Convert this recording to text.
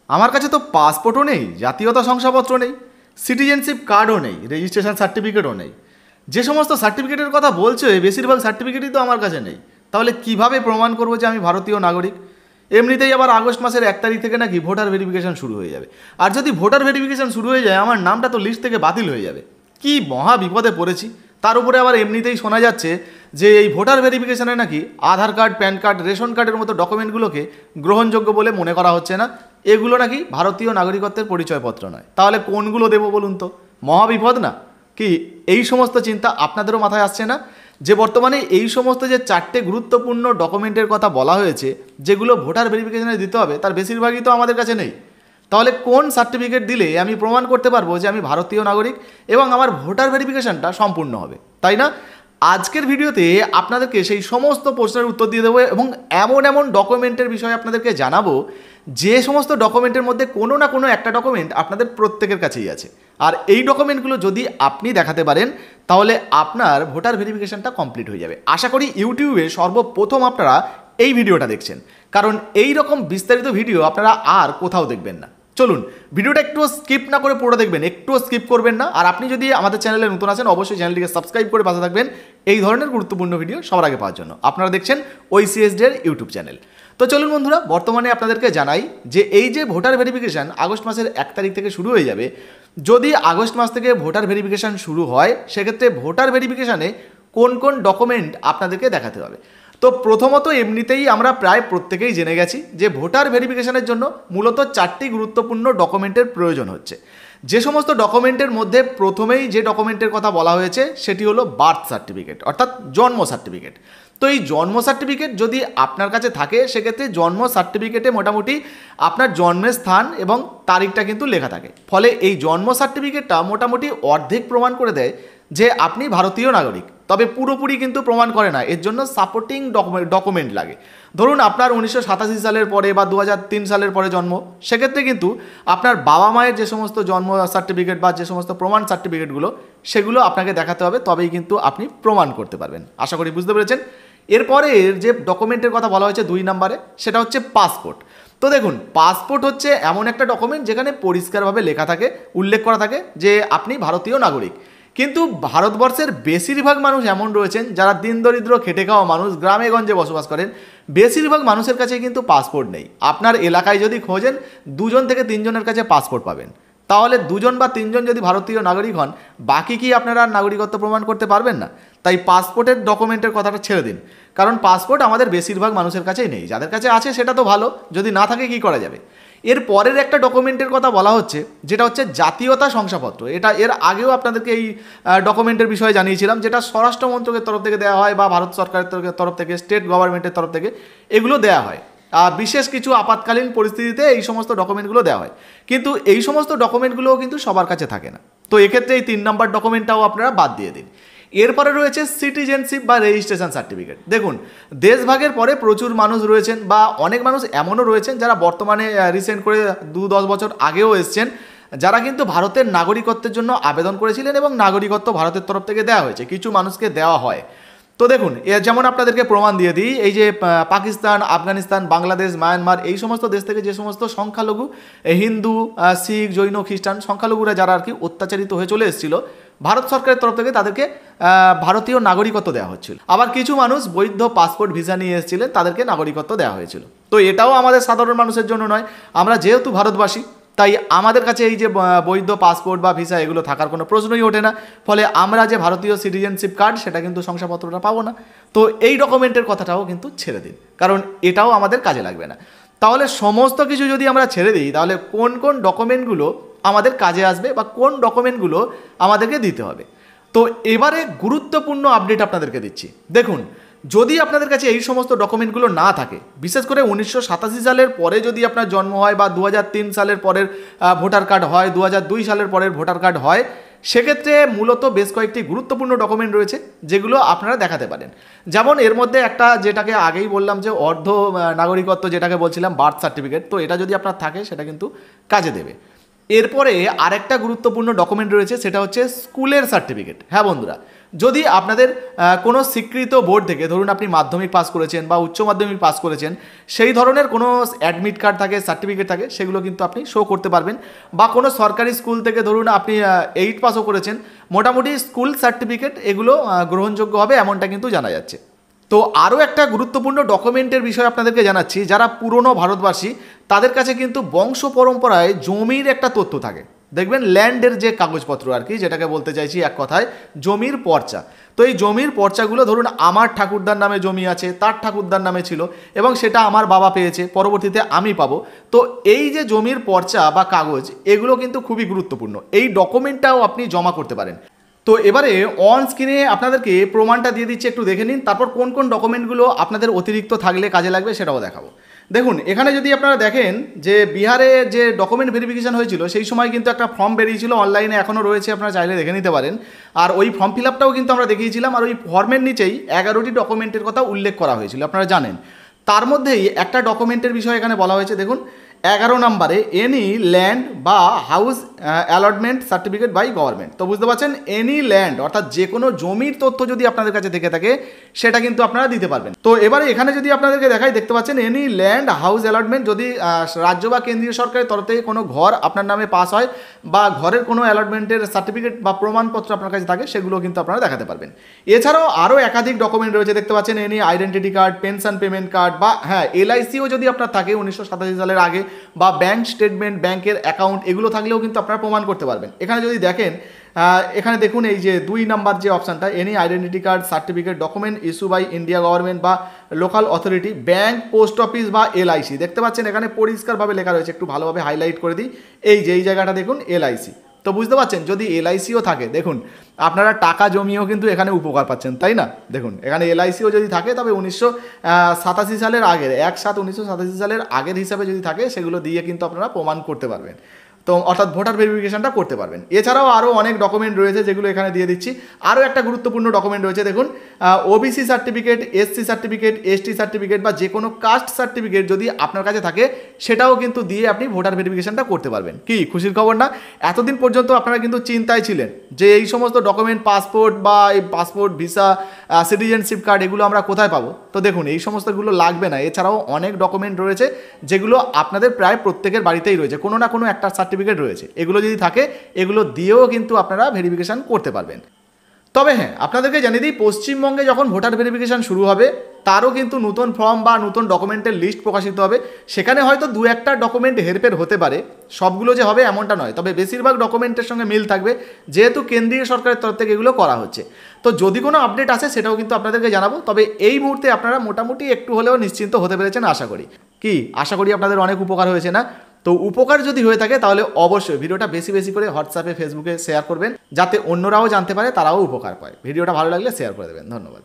আমার কাছে তো পাসপোর্টও নেই, জাতীয়তা শংসাপত্র নেই, সিটিজেনশিপ কার্ডও নেই, রেজিস্ট্রেশন সার্টিফিকেটও নেই। যে সমস্ত সার্টিফিকেটের কথা বলছো বেশিরভাগ সার্টিফিকেটই তো আমার কাছে নেই। তাহলে কিভাবে প্রমাণ করবো যে আমি ভারতীয় নাগরিক? এমনিতেই আবার আগস্ট মাসের 1 তারিখ থেকে নাকি ভোটার ভেরিফিকেশন শুরু হয়ে যাবে। আর যদি ভোটার ভেরিফিকেশন শুরু হয়ে যায় আমার নামটা তো লিস্ট থেকে বাতিল হয়ে যাবে। কি মহা বিপদে পড়েছি। তার উপরে আবার এমনিতেই শোনা যাচ্ছে যে এই ভোটার ভেরিফিকেশনে নাকি আধার কার্ড, প্যান কার্ড, রেশন কার্ডের মতো ডকুমেন্টগুলোকে গ্রহণযোগ্য বলে মনে করা হচ্ছে না। এগুলো নাকি ভারতীয় নাগরিকত্বের পরিচয়পত্র নয়। তাহলে কোনগুলো দেবো বলুন তো? মহা বিপদ না কি? এই সমস্ত চিন্তা আপনাদেরও মাথায় আসছে না যে বর্তমানে এই সমস্ত যে 4টে গুরুত্বপূর্ণ ডকুমেন্টের কথা বলা হয়েছে যেগুলো ভোটার ভেরিফিকেশনে দিতে হবে তার বেশিরভাগই তো আমাদের কাছে নেই। তাহলে কোন সার্টিফিকেট দিলে আমি প্রমাণ করতে পারবো যে আমি ভারতীয় নাগরিক এবং আমার ভোটার ভেরিফিকেশনটা সম্পূর্ণ হবে, তাই না? আজকের ভিডিওতে আপনাদেরকে সেই সমস্ত প্রশ্নের উত্তর দিয়ে দেবো এবং এমন এমন ডকুমেন্টের বিষয়ে আপনাদেরকে জানাবো যে সমস্ত ডকুমেন্টের মধ্যে কোনো না কোনো একটা ডকুমেন্ট আপনাদের প্রত্যেকের কাছেই আছে। আর এই ডকুমেন্টগুলো যদি আপনি দেখাতে পারেন তাহলে আপনার ভোটার ভেরিফিকেশনটা কমপ্লিট হয়ে যাবে। আশা করি ইউটিউবে সর্বপ্রথম আপনারা এই ভিডিওটা দেখছেন, কারণ এই রকম বিস্তারিত ভিডিও আপনারা আর কোথাও দেখবেন না। চলুন ভিডিওটা একটু স্কিপ না করে পুরো দেখবেন, একটুও স্কিপ করবেন না। আর আপনি যদি আমাদের চ্যানেলে নতুন আছেন অবশ্যই চ্যানেলটিকে সাবস্ক্রাইব করে পাশে থাকবেন এই ধরনের গুরুত্বপূর্ণ ভিডিও সবার আগে পাওয়ার জন্য। আপনারা দেখছেন OECSD এর ইউটিউব চ্যানেল। তো চলুন বন্ধুরা, বর্তমানে আপনাদেরকে জানাই যে এই যে ভোটার ভেরিফিকেশান আগস্ট মাসের 1 তারিখ থেকে শুরু হয়ে যাবে। যদি আগস্ট মাস থেকে ভোটার ভেরিফিকেশান শুরু হয় সেক্ষেত্রে ভোটার ভেরিফিকেশানে কোন কোন ডকুমেন্ট আপনাদেরকে দেখাতে হবে। তো প্রথমত এমনিতেই আমরা প্রায় প্রত্যেকেই জেনে গেছি যে ভোটার ভেরিফিকেশনের জন্য মূলত 4টি গুরুত্বপূর্ণ ডকুমেন্টের প্রয়োজন হচ্ছে। যে সমস্ত ডকুমেন্টের মধ্যে প্রথমেই যে ডকুমেন্টের কথা বলা হয়েছে সেটি হলো বার্থ সার্টিফিকেট, অর্থাৎ জন্ম সার্টিফিকেট। তো এই জন্ম সার্টিফিকেট যদি আপনার কাছে থাকে সেক্ষেত্রে জন্ম সার্টিফিকেটে মোটামুটি আপনার জন্মের স্থান এবং তারিখটা কিন্তু লেখা থাকে। ফলে এই জন্ম সার্টিফিকেটটা মোটামুটি অর্ধেক প্রমাণ করে দেয় যে আপনি ভারতীয় নাগরিক, তবে পুরোপুরি কিন্তু প্রমাণ করে না। এর জন্য সাপোর্টিং ডকুমেন্ট লাগে। ধরুন আপনার 1987 সালের পরে বা 2003 সালের পরে জন্ম, সেক্ষেত্রে কিন্তু আপনার বাবা মায়ের যে সমস্ত জন্ম সার্টিফিকেট বা যে সমস্ত প্রমাণ সার্টিফিকেটগুলো সেগুলো আপনাকে দেখাতে হবে, তবেই কিন্তু আপনি প্রমাণ করতে পারবেন। আশা করি বুঝতে পেরেছেন। এরপরে যে ডকুমেন্টের কথা বলা হয়েছে 2 নম্বরে সেটা হচ্ছে পাসপোর্ট। তো দেখুন, পাসপোর্ট হচ্ছে এমন একটা ডকুমেন্ট যেখানে পরিষ্কারভাবে লেখা থাকে, উল্লেখ করা থাকে যে আপনি ভারতীয় নাগরিক। কিন্তু ভারতবর্ষের বেশিরভাগ মানুষ এমন রয়েছেন যারা দিন দরিদ্র খেটে খাওয়া মানুষ, গ্রামে গঞ্জে বসবাস করেন। বেশিরভাগ মানুষের কাছে কিন্তু পাসপোর্ট নেই। আপনার এলাকায় যদি খোঁজেন 2 থেকে 3 জনের কাছে পাসপোর্ট পাবেন। তাহলে 2 বা 3 যদি ভারতীয় নাগরিক হন, বাকি কি আপনারা নাগরিকত্ব প্রমাণ করতে পারবেন না? তাই পাসপোর্টের ডকুমেন্টের কথাটা ছেড়ে দিন, কারণ পাসপোর্ট আমাদের বেশিরভাগ মানুষের কাছেই নেই। যাদের কাছে আছে সেটা তো ভালো, যদি না থাকে কি করা যাবে? এর পরের একটা ডকুমেন্টের কথা বলা হচ্ছে যেটা হচ্ছে জাতীয়তা শংসাপত্র। এটা এর আগেও আপনাদেরকে এই ডকুমেন্টের বিষয়ে জানিয়েছিলাম, যেটা স্বরাষ্ট্র মন্ত্রকের তরফ থেকে দেওয়া হয় বা ভারত সরকারের তরফ থেকে, স্টেট গভর্নমেন্টের তরফ থেকে এগুলো দেওয়া হয়। বিশেষ কিছু আপাতকালীন পরিস্থিতিতে এই সমস্ত ডকুমেন্টগুলো দেওয়া হয়, কিন্তু এই সমস্ত ডকুমেন্টগুলোও কিন্তু সবার কাছে থাকে না। তো এক্ষেত্রে এই 3 নম্বর ডকুমেন্টটাও আপনারা বাদ দিয়ে দিন। এরপরে রয়েছে সিটিজেনশিপ বা রেজিস্ট্রেশন সার্টিফিকেট। দেখুন, দেশভাগের পরে প্রচুর মানুষ রয়েছেন বা অনেক মানুষ এমনও রয়েছেন যারা বর্তমানে রিসেন্ট করে 2-10 বছর আগেও এসছেন, যারা কিন্তু ভারতের নাগরিকত্বের জন্য আবেদন করেছিলেন এবং নাগরিকত্ব ভারতের তরফ থেকে দেওয়া হয়েছে, কিছু মানুষকে দেওয়া হয়। তো দেখুন, যেমন আপনাদেরকে প্রমাণ দিয়ে দিই, এই যে পাকিস্তান, আফগানিস্তান, বাংলাদেশ, মায়ানমার এই সমস্ত দেশ থেকে যে সমস্ত সংখ্যালঘু হিন্দু, শিখ, জৈন, খ্রিস্টান সংখ্যালঘুরা যারা আর কি অত্যাচারিত হয়ে চলে এসেছিল, ভারত সরকারের তরফ থেকে তাদেরকে ভারতীয় নাগরিকত্ব দেওয়া হচ্ছিল। আবার কিছু মানুষ বৈধ পাসপোর্ট ভিসা নিয়ে এসেছিলেন, তাদেরকে নাগরিকত্ব দেওয়া হয়েছিল। তো এটাও আমাদের সাধারণ মানুষের জন্য নয়। আমরা যেহেতু ভারতবাসী, তাই আমাদের কাছে এই যে বৈধ পাসপোর্ট বা ভিসা এগুলো থাকার কোনো প্রশ্নই ওঠে না। ফলে আমরা যে ভারতীয় সিটিজেনশিপ কার্ড সেটা কিন্তু শংসাপত্রটা পাবো না। তো এই ডকুমেন্টের কথাটাও কিন্তু ছেড়ে দিন, কারণ এটাও আমাদের কাজে লাগবে না। তাহলে সমস্ত কিছু যদি আমরা ছেড়ে দিই তাহলে কোন কোন ডকুমেন্টগুলো আমাদের কাজে আসবে বা কোন ডকুমেন্টগুলো আমাদেরকে দিতে হবে? তো এবারে গুরুত্বপূর্ণ আপডেট আপনাদেরকে দিচ্ছি। দেখুন, যদি আপনাদের কাছে এই সমস্ত ডকুমেন্টগুলো না থাকে, বিশেষ করে 1987 সালের পরে যদি আপনার জন্ম হয় বা 2003 সালের পরের ভোটার কার্ড হয়, 2002 সালের পরের ভোটার কার্ড হয়, সেক্ষেত্রে মূলত বেশ কয়েকটি গুরুত্বপূর্ণ ডকুমেন্ট রয়েছে যেগুলো আপনারা দেখাতে পারেন। যেমন এর মধ্যে একটা, যেটাকে আগেই বললাম যে নাগরিকত্ব যেটাকে বলছিলাম, বার্থ সার্টিফিকেট। তো এটা যদি আপনার থাকে সেটা কিন্তু কাজে দেবে। এরপরে আরেকটা গুরুত্বপূর্ণ ডকুমেন্ট রয়েছে, সেটা হচ্ছে স্কুলের সার্টিফিকেট। হ্যাঁ বন্ধুরা, যদি আপনাদের কোনো স্বীকৃত বোর্ড থেকে, ধরুন আপনি মাধ্যমিক পাস করেছেন বা উচ্চ মাধ্যমিক পাস করেছেন, সেই ধরনের কোনো অ্যাডমিট কার্ড থাকে, সার্টিফিকেট থাকে, সেগুলো কিন্তু আপনি শো করতে পারবেন। বা কোনো সরকারি স্কুল থেকে ধরুন আপনি 8 পাসও করেছেন, মোটামুটি স্কুল সার্টিফিকেট এগুলো গ্রহণযোগ্য হবে এমনটা কিন্তু জানা যাচ্ছে। তো আরও একটা গুরুত্বপূর্ণ ডকুমেন্টের বিষয় আপনাদেরকে জানাচ্ছি, যারা পুরনো ভারতবাসী তাদের কাছে কিন্তু বংশ পরম্পরায় জমির একটা তথ্য থাকে। দেখবেন ল্যান্ডের যে কাগজপত্র আর কি, যেটাকে বলতে চাইছি এক কথায় জমির পর্চা। তো এই জমির পর্চাগুলো ধরুন আমার ঠাকুরদার নামে জমি আছে, তার ঠাকুরদার নামে ছিল এবং সেটা আমার বাবা পেয়েছে, পরবর্তীতে আমি পাবো। তো এই যে জমির পর্চা বা কাগজ, এগুলো কিন্তু খুবই গুরুত্বপূর্ণ। এই ডকুমেন্টটাও আপনি জমা করতে পারেন। তো এবারে অন স্ক্রিনে আপনাদেরকে প্রমাণটা দিয়ে দিচ্ছি, একটু দেখে নিন। তারপর কোন কোন ডকুমেন্টগুলো আপনাদের অতিরিক্ত থাকলে কাজে লাগবে সেটাও দেখাবো। দেখুন এখানে যদি আপনারা দেখেন যে বিহারে যে ডকুমেন্ট ভেরিফিকেশন হয়েছিল, সেই সময় কিন্তু একটা ফর্ম বেরিয়েছিল, অনলাইনে এখনও রয়েছে, আপনারা চাইলে দেখে নিতে পারেন। আর ওই ফর্ম ফিল আপটাও কিন্তু আমরা দেখিয়েছিলাম। আর ওই ফর্মের নিচেই 11টি ডকুমেন্টের কথা উল্লেখ করা হয়েছিল, আপনারা জানেন। তার মধ্যেই একটা ডকুমেন্টের বিষয় এখানে বলা হয়েছে, দেখুন 11 নম্বরে, এনি ল্যান্ড বা house allotment certificate by government. তো বুঝতে পারছেন, এনি ল্যান্ড অর্থাৎ যে কোনো জমির তথ্য যদি আপনাদের কাছে থেকে থাকে সেটা কিন্তু আপনারা দিতে পারবেন। তো এবারে এখানে যদি আপনাদেরকে দেখাই, দেখতে পাচ্ছেন এনি ল্যান্ড হাউস অ্যালটমেন্ট, যদি রাজ্য বা কেন্দ্রীয় সরকারের তরফ থেকে কোনো ঘর আপনার নামে পাস হয় বা ঘরের কোনো অ্যালটমেন্টের সার্টিফিকেট বা প্রমাণপত্র আপনার কাছে থাকে, সেগুলো কিন্তু আপনারা দেখাতে পারবেন। এছাড়াও আরও একাধিক ডকুমেন্ট রয়েছে, দেখতে পাচ্ছেন any identity card, pension payment card, বা হ্যাঁ এলআইসিও যদি আপনার থাকে 1987 সালের আগে, বা ব্যাংক স্টেটমেন্ট, ব্যাংকের অ্যাকাউন্ট, এগুলো থাকলেও কিন্তু আপনারা প্রমাণ করতে পারবেন। এখানে যদি দেখেন, এখানে দেখুন এই যে 2 নাম্বার যে অপশানটা, any identity card certificate document issue by India government বা local authority, bank, post office বা এলআইসি। দেখতে পাচ্ছেন এখানে পরিষ্কারভাবে লেখা রয়েছে, একটু ভালোভাবে হাইলাইট করে দিই, এই যে এই জায়গাটা দেখুন এলআইসি। তো বুঝতে পারছেন, যদি এলআইসিও থাকে, দেখুন আপনারা টাকা জমিয়েও কিন্তু এখানে উপকার পাচ্ছেন, তাই না? দেখুন এখানে এলআইসিও যদি থাকে, তবে 1987 সালের আগের, 1/7/1987 সালের আগের হিসাবে যদি থাকে, সেগুলো দিয়ে কিন্তু আপনারা প্রমাণ করতে পারবেন। তো অর্থাৎ ভোটার ভেরিফিকেশনটা করতে পারবেন। এছাড়াও আরও অনেক ডকুমেন্ট রয়েছে, যেগুলো এখানে দিয়ে দিচ্ছি। আরও একটা গুরুত্বপূর্ণ ডকুমেন্ট রয়েছে, দেখুন OBC certificate, SC certificate, ST certificate বা যে কোনো কাস্ট সার্টিফিকেট যদি আপনার কাছে থাকে, সেটাও কিন্তু দিয়ে আপনি ভোটার ভেরিফিকেশনটা করতে পারবেন। কি খুশির খবর না? এতদিন পর্যন্ত আপনারা কিন্তু চিন্তায় ছিলেন যে এই সমস্ত ডকুমেন্ট, পাসপোর্ট বা এই পাসপোর্ট, ভিসা, সিটিজেনশিপ কার্ড, এগুলো আমরা কোথায় পাবো? তো দেখুন এই সমস্তগুলো লাগবে না। এছাড়াও অনেক ডকুমেন্ট রয়েছে যেগুলো আপনাদের প্রায় প্রত্যেকের বাড়িতেই রয়েছে, কোনো না কোনো একটা সার্টিফিকেট রয়েছে। এগুলো যদি থাকে, এগুলো দিয়েও কিন্তু আপনারা ভেরিফিকেশান করতে পারবেন। তবে হ্যাঁ, আপনাদেরকে জানিয়ে দিই, পশ্চিমবঙ্গে যখন ভোটার ভেরিফিকেশান শুরু হবে, তারও কিন্তু নতুন ফর্ম বা নতুন ডকুমেন্টের লিস্ট প্রকাশিত হবে। সেখানে হয়তো 2-1টা ডকুমেন্ট হেরফের হতে পারে, সবগুলো যে হবে এমনটা নয়, তবে বেশিরভাগ ডকুমেন্টের সঙ্গে মিল থাকবে, যেহেতু কেন্দ্রীয় সরকারের তরফ থেকে এগুলো করা হচ্ছে। তো যদি কোনো আপডেট আসে সেটাও কিন্তু আপনাদেরকে জানাবো। তবে এই মুহূর্তে আপনারা মোটামুটি একটু হলেও নিশ্চিন্ত হতে পেরেছেন আশা করি। আশা করি আপনাদের অনেক উপকার হয়েছে না? তো উপকার যদি হয়ে থাকে, তাহলে অবশ্যই ভিডিওটা বেশি বেশি করে হোয়াটসঅ্যাপে, ফেসবুকে শেয়ার করবেন, যাতে অন্যরাও জানতে পারে, তারাও উপকার পায়। ভিডিওটা ভালো লাগলে শেয়ার করে দেবেন। ধন্যবাদ।